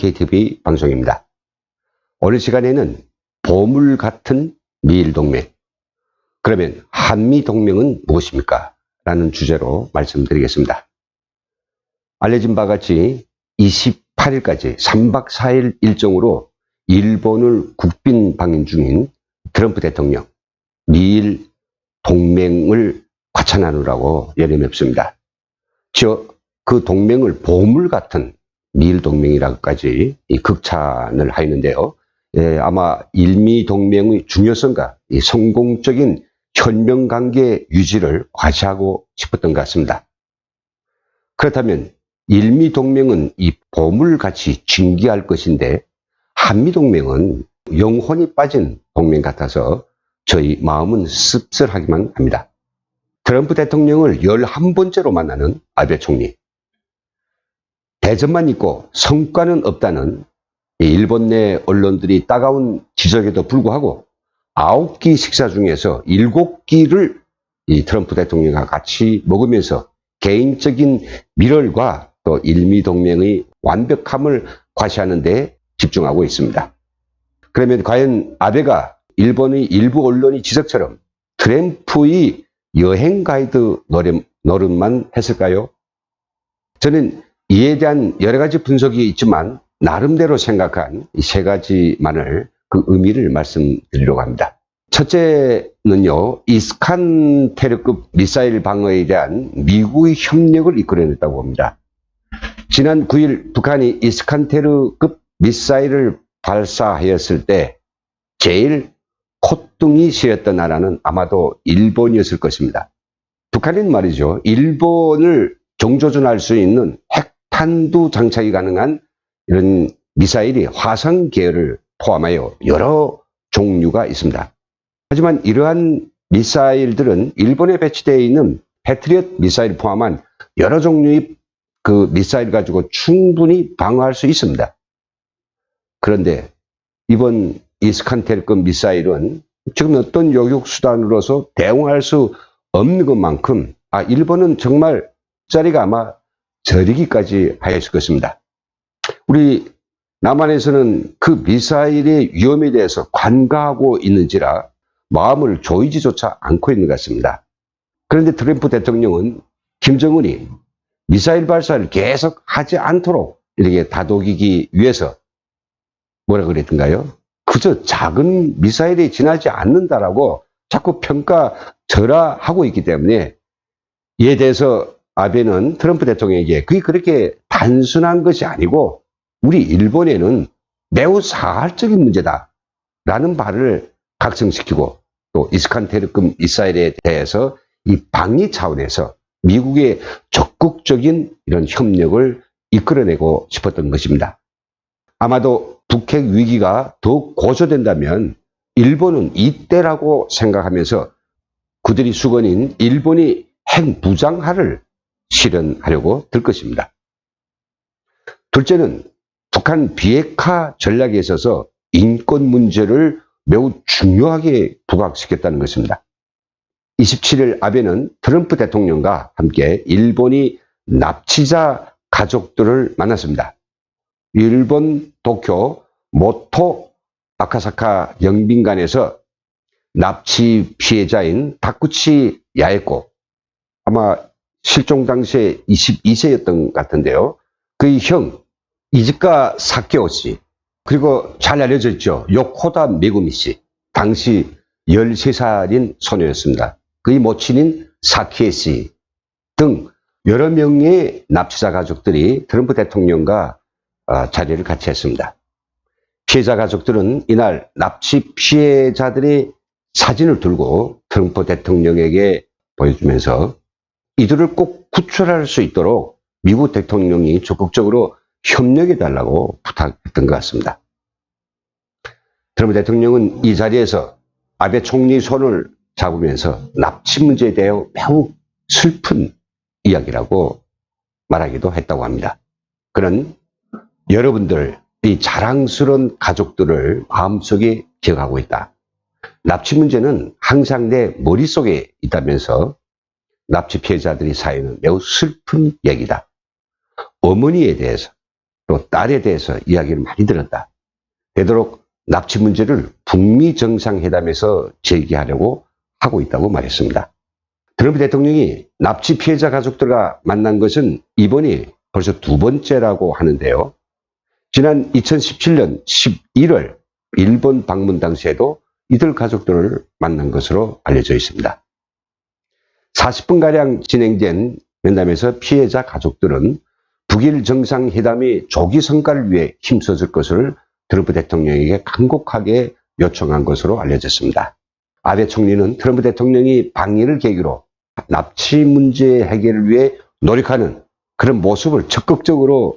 KTV 방송입니다. 오늘 시간에는 보물 같은 미일동맹, 그러면 한미동맹은 무엇입니까? 라는 주제로 말씀드리겠습니다. 알려진 바와 같이 28일까지 3박 4일 일정으로 일본을 국빈 방문 중인 트럼프 대통령, 미일 동맹을 과찬하느라고 열연했습니다. 그 동맹을 보물 같은 미일 동맹이라고까지 극찬을 하였는데요. 아마 일미 동맹의 중요성과 성공적인 혈명 관계 유지를 과시하고 싶었던 것 같습니다. 그렇다면 일미 동맹은 이 보물같이 진귀할 것인데 한미 동맹은 영혼이 빠진 동맹 같아서 저희 마음은 씁쓸하기만 합니다. 트럼프 대통령을 11번째로 만나는 아베 총리. 대접만 있고 성과는 없다는 일본 내 언론들이 따가운 지적에도 불구하고 9끼 식사 중에서 7끼를 이 트럼프 대통령과 같이 먹으면서 개인적인 밀월과 또 일미동맹의 완벽함을 과시하는 데 집중하고 있습니다. 그러면 과연 아베가 일본의 일부 언론이 지적처럼 트럼프의 여행 가이드 노릇만 했을까요? 저는 이에 대한 여러 가지 분석이 있지만 나름대로 생각한 이 세 가지만을 그 의미를 말씀드리려고 합니다. 첫째는요, 이스칸데르급 미사일 방어에 대한 미국의 협력을 이끌어냈다고 합니다. 지난 9일 북한이 이스칸데르급 미사일을 발사하였을 때 제일 콧등이 시렸던 나라는 아마도 일본이었을 것입니다. 북한은 말이죠, 일본을 종조준할 수 있는 핵탄두 장착이 가능한 이런 미사일이 화성 계열을 포함하여 여러 종류가 있습니다. 하지만 이러한 미사일들은 일본에 배치되어 있는 패트리엇 미사일 포함한 여러 종류의 그 미사일 가지고 충분히 방어할 수 있습니다. 그런데 이번 이스칸데르급 미사일은 지금 어떤 요격수단으로서 대응할 수 없는 것만큼 일본은 정말 자리가 아마 저리기까지 하였을 것입니다. 우리 남한에서는 그 미사일의 위험에 대해서 관가하고 있는지라 마음을 조이지조차 않고 있는 것 같습니다. 그런데 트럼프 대통령은 김정은이 미사일 발사를 계속 하지 않도록 이렇게 다독이기 위해서 뭐라 그랬던가요? 그저 작은 미사일이 지나지 않는다라고 자꾸 평가절하하고 있기 때문에 이에 대해서 아베는 트럼프 대통령에게 그게 그렇게 단순한 것이 아니고 우리 일본에는 매우 사활적인 문제다 라는 말을 각성시키고 또 이스칸데르급 미사일에 대해서 이 방위 차원에서 미국의 적극적인 이런 협력을 이끌어내고 싶었던 것입니다. 아마도 북핵 위기가 더욱 고조된다면 일본은 이때라고 생각하면서 그들이 수건인 일본이 핵 무장화를 실현하려고 들 것입니다. 둘째는 북한 비핵화 전략에 있어서 인권 문제를 매우 중요하게 부각시켰다는 것입니다. 27일 아베는 트럼프 대통령과 함께 일본이 납치자 가족들을 만났습니다. 일본 도쿄 모토 아카사카 영빈관에서 납치 피해자인 다쿠치 야에코, 아마 실종 당시에 22세였던 것 같은데요. 그의 형 이즈카 사케오 씨, 그리고 잘 알려져 있죠, 요코다 메구미 씨, 당시 13살인 소녀였습니다. 그의 모친인 사키에 씨 등 여러 명의 납치자 가족들이 트럼프 대통령과 자리를 같이 했습니다. 피해자 가족들은 이날 납치 피해자들의 사진을 들고 트럼프 대통령에게 보여주면서 이들을 꼭 구출할 수 있도록 미국 대통령이 적극적으로 협력해달라고 부탁했던 것 같습니다. 트럼프 대통령은 이 자리에서 아베 총리 손을 잡으면서 납치 문제에 대해 매우 슬픈 이야기라고 말하기도 했다고 합니다. 그는 여러분들, 이 자랑스러운 가족들을 마음속에 기억하고 있다. 납치 문제는 항상 내 머릿속에 있다면서 납치 피해자들의 사연은 매우 슬픈 얘기다. 어머니에 대해서 또 딸에 대해서 이야기를 많이 들었다. 되도록 납치 문제를 북미 정상회담에서 제기하려고 하고 있다고 말했습니다. 트럼프 대통령이 납치 피해자 가족들과 만난 것은 이번이 벌써 두 번째라고 하는데요. 지난 2017년 11월 일본 방문 당시에도 이들 가족들을 만난 것으로 알려져 있습니다. 40분가량 진행된 면담에서 피해자 가족들은 북일 정상회담이 조기 성과를 위해 힘써줄 것을 트럼프 대통령에게 간곡하게 요청한 것으로 알려졌습니다. 아베 총리는 트럼프 대통령이 방일을 계기로 납치 문제 해결을 위해 노력하는 그런 모습을 적극적으로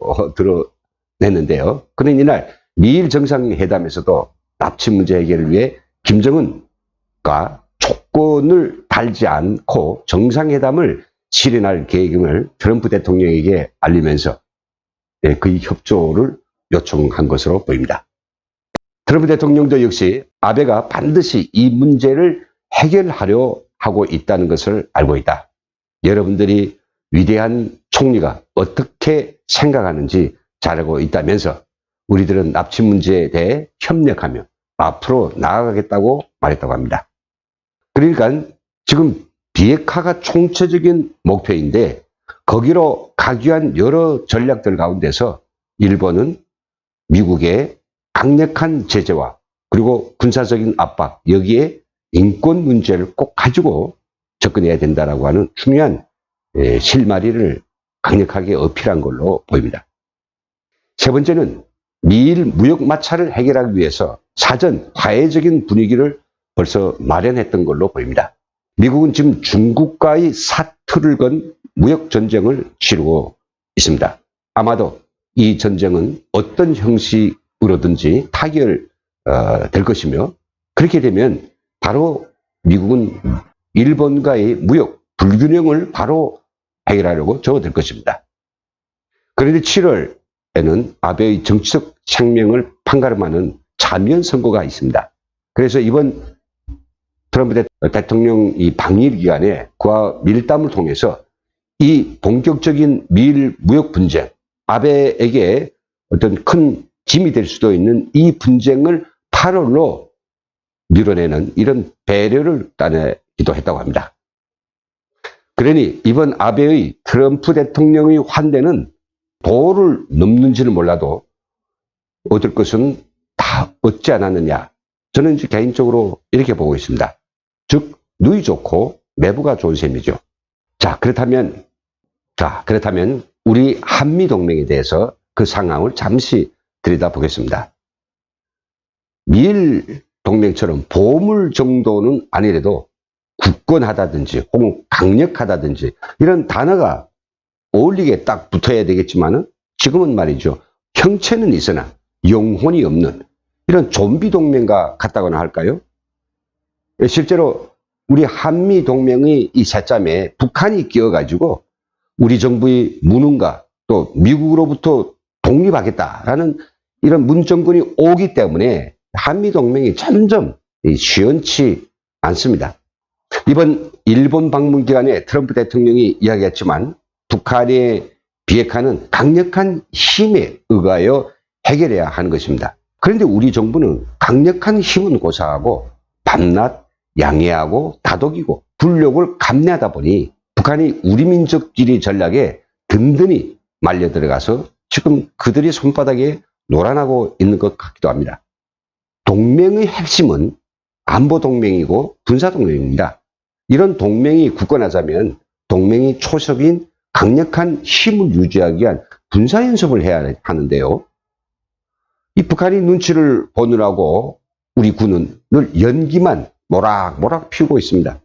드러냈는데요. 그는 이날 미일 정상회담에서도 납치 문제 해결을 위해 김정은과 조건을 달지 않고 정상회담을 실현할 계획을 트럼프 대통령에게 알리면서 그의 협조를 요청한 것으로 보입니다. 트럼프 대통령도 역시 아베가 반드시 이 문제를 해결하려 하고 있다는 것을 알고 있다. 여러분들이 위대한 총리가 어떻게 생각하는지 잘 알고 있다면서 우리들은 납치 문제에 대해 협력하며 앞으로 나아가겠다고 말했다고 합니다. 그러니까 지금 비핵화가 총체적인 목표인데 거기로 가기 위한 여러 전략들 가운데서 일본은 미국의 강력한 제재와 그리고 군사적인 압박, 여기에 인권 문제를 꼭 가지고 접근해야 된다라고 하는 중요한 실마리를 강력하게 어필한 걸로 보입니다. 세 번째는 미일 무역 마찰을 해결하기 위해서 사전 화해적인 분위기를 벌써 마련했던 걸로 보입니다. 미국은 지금 중국과의 사틀을 건 무역 전쟁을 치르고 있습니다. 아마도 이 전쟁은 어떤 형식으로든지 타결될 것이며 그렇게 되면 바로 미국은 일본과의 무역 불균형을 바로 해결하려고 접어들 것입니다. 그런데 7월에는 아베의 정치적 생명을 판가름하는 자면 선거가 있습니다. 그래서 이번 트럼프 대통령 이 방일 기간에 그와 밀담을 통해서 이 본격적인 미일 무역 분쟁, 아베에게 어떤 큰 짐이 될 수도 있는 이 분쟁을 8월로 밀어내는 이런 배려를 따내기도 했다고 합니다. 그러니 이번 아베의 트럼프 대통령의 환대는 도를 넘는지는 몰라도 얻을 것은 다 얻지 않았느냐. 저는 개인적으로 이렇게 보고 있습니다. 즉 누이 좋고 매부가 좋은 셈이죠. 그렇다면 우리 한미 동맹에 대해서 그 상황을 잠시 들여다보겠습니다. 미일 동맹처럼 보물 정도는 아니래도 굳건하다든지 혹은 강력하다든지 이런 단어가 어울리게 딱 붙어야 되겠지만은 지금은 말이죠. 형체는 있으나 영혼이 없는 이런 좀비 동맹과 같다거나 할까요? 실제로 우리 한미 동맹의 이 새참에 북한이 끼어가지고 우리 정부의 무능과 또 미국으로부터 독립하겠다라는 이런 문정권이 오기 때문에 한미 동맹이 점점 시원치 않습니다. 이번 일본 방문 기간에 트럼프 대통령이 이야기했지만 북한의 비핵화는 강력한 힘에 의하여 해결해야 하는 것입니다. 그런데 우리 정부는 강력한 힘은 고사하고 밤낮 양해하고 다독이고 불력을 감내하다 보니 북한이 우리 민족주의 전략에 든든히 말려 들어가서 지금 그들이 손바닥에 놀아나고 있는 것 같기도 합니다. 동맹의 핵심은 안보 동맹이고 군사 동맹입니다. 이런 동맹이 굳건하자면 동맹이 초석인 강력한 힘을 유지하기 위한 군사 연습을 해야 하는데요. 이 북한이 눈치를 보느라고 우리 군은 늘 연기만 모락모락 피우고 있습니다.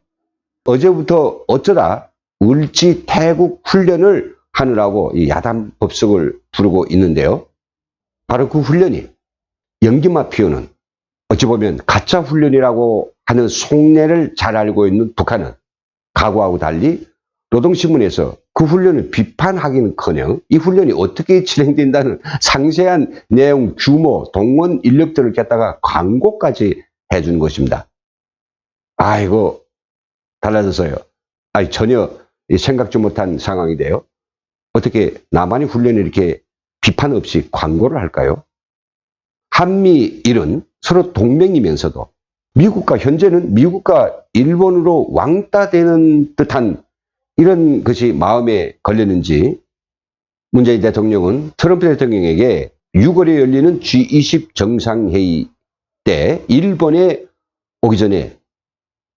어제부터 어쩌다 을지 태국 훈련을 하느라고 이 야단 법석을 부르고 있는데요. 바로 그 훈련이 연기만 피우는 어찌 보면 가짜 훈련이라고 하는 속내를 잘 알고 있는 북한은 과거하고 달리 노동신문에서 그 훈련을 비판하기는커녕 이 훈련이 어떻게 진행된다는 상세한 내용, 규모, 동원 인력들을 갖다가 광고까지 해주는 것입니다. 아이고 달라졌어요. 전혀 생각지 못한 상황인데요. 어떻게 나만의 훈련이 이렇게 비판 없이 광고를 할까요? 한미일은 서로 동맹이면서도 현재는 미국과 일본으로 왕따되는 듯한 이런 것이 마음에 걸렸는지 문재인 대통령은 트럼프 대통령에게 6월에 열리는 G20 정상회의 때 일본에 오기 전에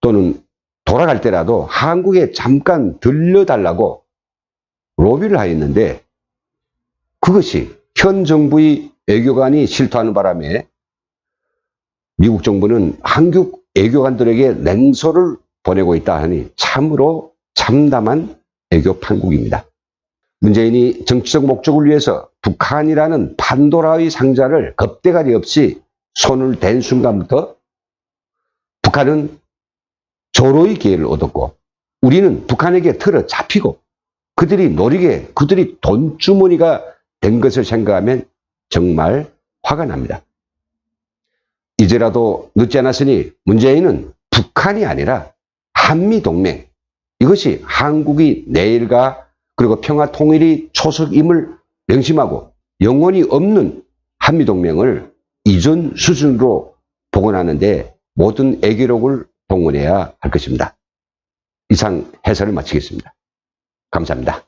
또는 돌아갈 때라도 한국에 잠깐 들려달라고 로비를 하였는데 그것이 현 정부의 외교관이 실토하는 바람에 미국 정부는 한국 외교관들에게 냉소를 보내고 있다 하니 참으로 참담한 외교 판국입니다. 문재인이 정치적 목적을 위해서 북한이라는 판도라의 상자를 겁대가리 없이 손을 댄 순간부터 북한은 조로의 기회를 얻었고 우리는 북한에게 틀어 잡히고 그들이 돈주머니가 된 것을 생각하면 정말 화가 납니다. 이제라도 늦지 않았으니 문재인은 북한이 아니라 한미동맹, 이것이 한국이 내일과 그리고 평화통일이 초석임을 명심하고 영원히 없는 한미동맹을 이전 수준으로 복원하는데 모든 애교력을 동원해야 할 것입니다. 이상 해설을 마치겠습니다. 감사합니다.